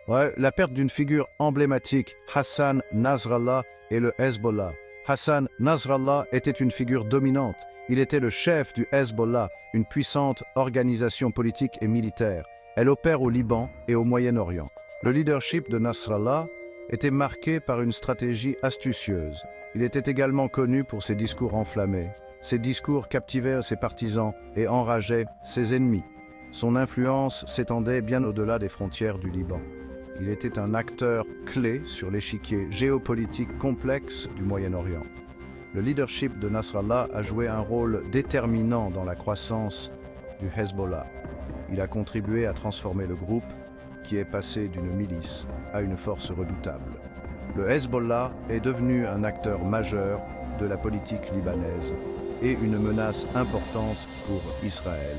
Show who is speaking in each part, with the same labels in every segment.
Speaker 1: Ouais, la perte d'une figure emblématique, Hassan Nasrallah et le Hezbollah. Hassan Nasrallah était une figure dominante. Il était le chef du Hezbollah, une puissante organisation politique et militaire. Elle opère au Liban et au Moyen-Orient. Le leadership de Nasrallah était marqué par une stratégie astucieuse. Il était également connu pour ses discours enflammés. Ses discours captivèrent ses partisans et enrageaient ses ennemis. Son influence s'étendait bien au-delà des frontières du Liban. Il était un acteur clé sur l'échiquier géopolitique complexe du Moyen-Orient. Le leadership de Nasrallah a joué un rôle déterminant dans la croissance du Hezbollah. Il a contribué à transformer le groupe, qui est passé d'une milice à une force redoutable. Le Hezbollah est devenu un acteur majeur de la politique libanaise et une menace importante pour Israël.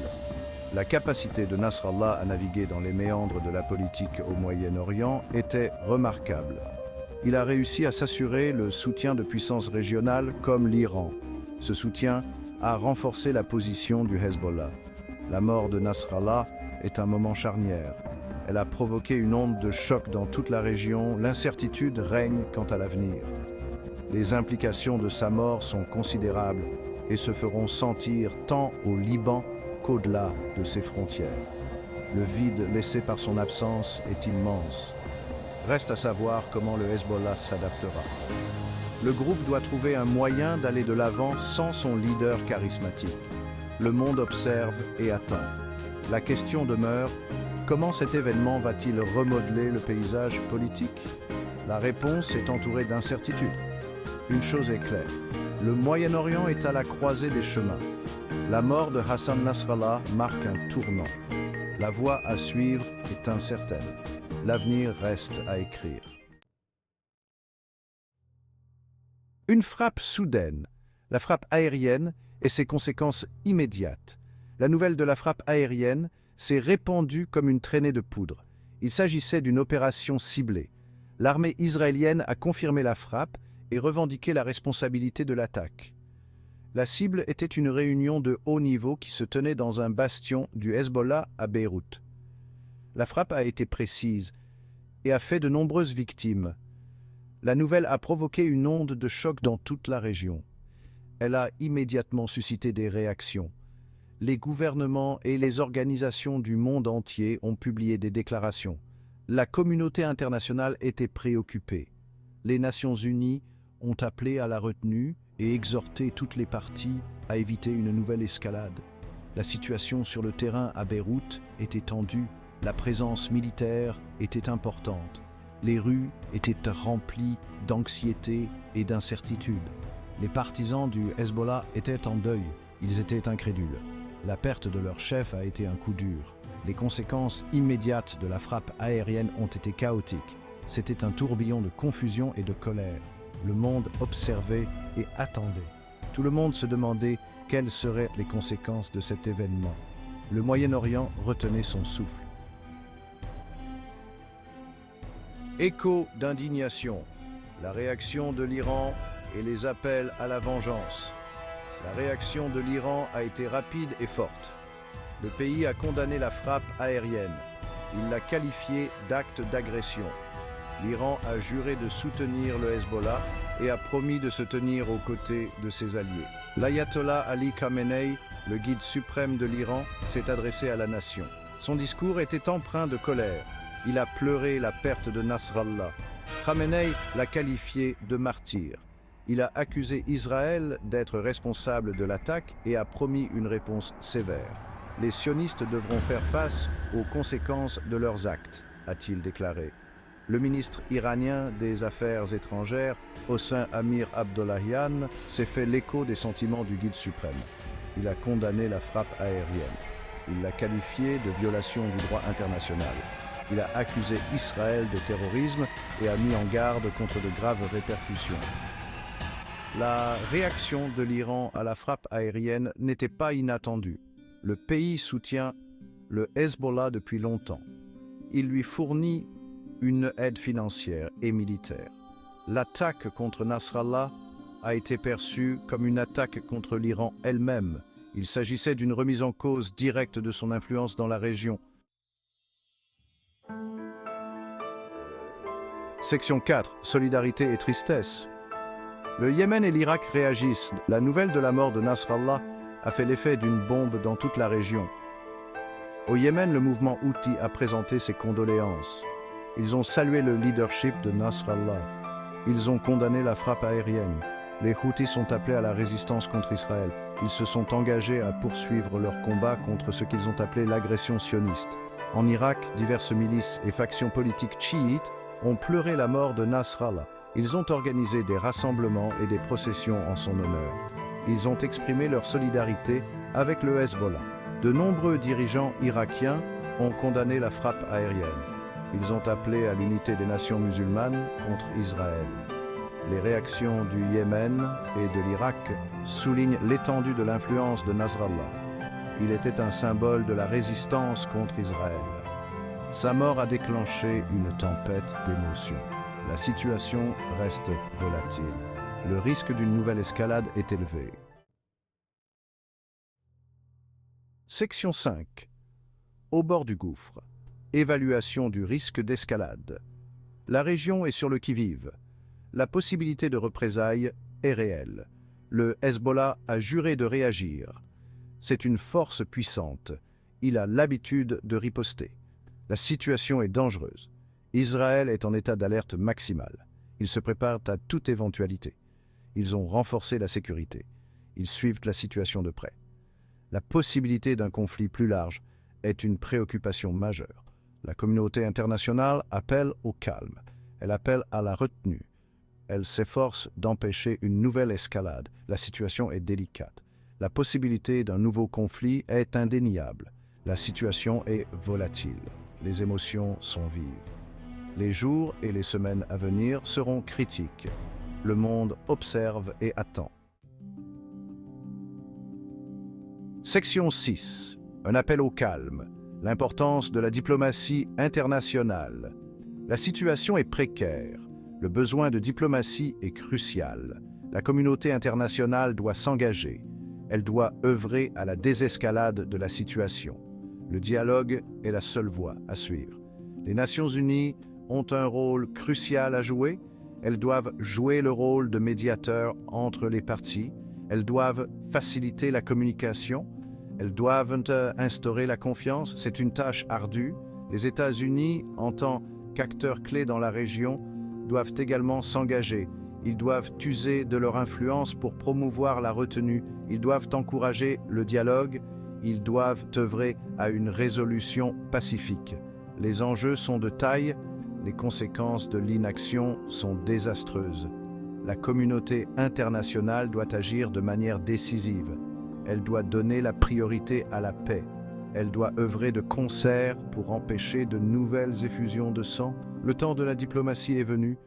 Speaker 1: La capacité de Nasrallah à naviguer dans les méandres de la politique au Moyen-Orient était remarquable. Il a réussi à s'assurer le soutien de puissances régionales comme l'Iran. Ce soutien a renforcé la position du Hezbollah. La mort de Nasrallah est un moment charnière. Elle a provoqué une onde de choc dans toute la région. L'incertitude règne quant à l'avenir. Les implications de sa mort sont considérables et se feront sentir tant au Liban qu'au-delà de ses frontières. Le vide laissé par son absence est immense. Reste à savoir comment le Hezbollah s'adaptera. Le groupe doit trouver un moyen d'aller de l'avant sans son leader charismatique. Le monde observe et attend. La question demeure, comment cet événement va-t-il remodeler le paysage politique? La réponse est entourée d'incertitudes. Une chose est claire, le Moyen-Orient est à la croisée des chemins. La mort de Hassan Nasrallah marque un tournant. La voie à suivre est incertaine. L'avenir reste à écrire. Une frappe soudaine, la frappe aérienne et ses conséquences immédiates. La nouvelle de la frappe aérienne s'est répandue comme une traînée de poudre. Il s'agissait d'une opération ciblée. L'armée israélienne a confirmé la frappe et revendiqué la responsabilité de l'attaque. La cible était une réunion de haut niveau qui se tenait dans un bastion du Hezbollah à Beyrouth. La frappe a été précise et a fait de nombreuses victimes. La nouvelle a provoqué une onde de choc dans toute la région. Elle a immédiatement suscité des réactions. Les gouvernements et les organisations du monde entier ont publié des déclarations. La communauté internationale était préoccupée. Les Nations unies ont appelé à la retenue et exhorté toutes les parties à éviter une nouvelle escalade. La situation sur le terrain à Beyrouth était tendue, la présence militaire était importante. Les rues étaient remplies d'anxiété et d'incertitude. Les partisans du Hezbollah étaient en deuil, ils étaient incrédules. La perte de leur chef a été un coup dur. Les conséquences immédiates de la frappe aérienne ont été chaotiques. C'était un tourbillon de confusion et de colère. Le monde observait et attendait. Tout le monde se demandait quelles seraient les conséquences de cet événement. Le Moyen-Orient retenait son souffle. Écho d'indignation. La réaction de l'Iran et les appels à la vengeance. La réaction de l'Iran a été rapide et forte. Le pays a condamné la frappe aérienne. Il l'a qualifiée d'acte d'agression. L'Iran a juré de soutenir le Hezbollah et a promis de se tenir aux côtés de ses alliés. L'ayatollah Ali Khamenei, le guide suprême de l'Iran, s'est adressé à la nation. Son discours était empreint de colère. Il a pleuré la perte de Nasrallah. Khamenei l'a qualifié de martyr. Il a accusé Israël d'être responsable de l'attaque et a promis une réponse sévère. Les sionistes devront faire face aux conséquences de leurs actes, a-t-il déclaré. Le ministre iranien des Affaires étrangères, Hossein Amir Abdollahian, s'est fait l'écho des sentiments du guide suprême. Il a condamné la frappe aérienne. Il l'a qualifiée de violation du droit international. Il a accusé Israël de terrorisme et a mis en garde contre de graves répercussions. La réaction de l'Iran à la frappe aérienne n'était pas inattendue. Le pays soutient le Hezbollah depuis longtemps. Il lui fournit une aide financière et militaire. L'attaque contre Nasrallah a été perçue comme une attaque contre l'Iran elle-même. Il s'agissait d'une remise en cause directe de son influence dans la région. Section 4. Solidarité et tristesse. Le Yémen et l'Irak réagissent. La nouvelle de la mort de Nasrallah a fait l'effet d'une bombe dans toute la région. Au Yémen, le mouvement Houthi a présenté ses condoléances. Ils ont salué le leadership de Nasrallah. Ils ont condamné la frappe aérienne. Les Houthis sont appelés à la résistance contre Israël. Ils se sont engagés à poursuivre leur combat contre ce qu'ils ont appelé l'agression sioniste. En Irak, diverses milices et factions politiques chiites ont pleuré la mort de Nasrallah. Ils ont organisé des rassemblements et des processions en son honneur. Ils ont exprimé leur solidarité avec le Hezbollah. De nombreux dirigeants irakiens ont condamné la frappe aérienne. Ils ont appelé à l'unité des nations musulmanes contre Israël. Les réactions du Yémen et de l'Irak soulignent l'étendue de l'influence de Nasrallah. Il était un symbole de la résistance contre Israël. Sa mort a déclenché une tempête d'émotions. La situation reste volatile. Le risque d'une nouvelle escalade est élevé. Section 5. Au bord du gouffre. Évaluation du risque d'escalade. La région est sur le qui-vive. La possibilité de représailles est réelle. Le Hezbollah a juré de réagir. C'est une force puissante. Il a l'habitude de riposter. La situation est dangereuse. Israël est en état d'alerte maximale. Ils se préparent à toute éventualité. Ils ont renforcé la sécurité. Ils suivent la situation de près. La possibilité d'un conflit plus large est une préoccupation majeure. La communauté internationale appelle au calme. Elle appelle à la retenue. Elle s'efforce d'empêcher une nouvelle escalade. La situation est délicate. La possibilité d'un nouveau conflit est indéniable. La situation est volatile. Les émotions sont vives. Les jours et les semaines à venir seront critiques. Le monde observe et attend. Section 6. Un appel au calme. L'importance de la diplomatie internationale. La situation est précaire. Le besoin de diplomatie est crucial. La communauté internationale doit s'engager. Elle doit œuvrer à la désescalade de la situation. Le dialogue est la seule voie à suivre. Les Nations Unies ont un rôle crucial à jouer. Elles doivent jouer le rôle de médiateur entre les parties. Elles doivent faciliter la communication. Elles doivent instaurer la confiance. C'est une tâche ardue. Les États-Unis, en tant qu'acteurs clés dans la région, doivent également s'engager. Ils doivent user de leur influence pour promouvoir la retenue. Ils doivent encourager le dialogue. Ils doivent œuvrer à une résolution pacifique. Les enjeux sont de taille. Les conséquences de l'inaction sont désastreuses. La communauté internationale doit agir de manière décisive. Elle doit donner la priorité à la paix. Elle doit œuvrer de concert pour empêcher de nouvelles effusions de sang. Le temps de la diplomatie est venu.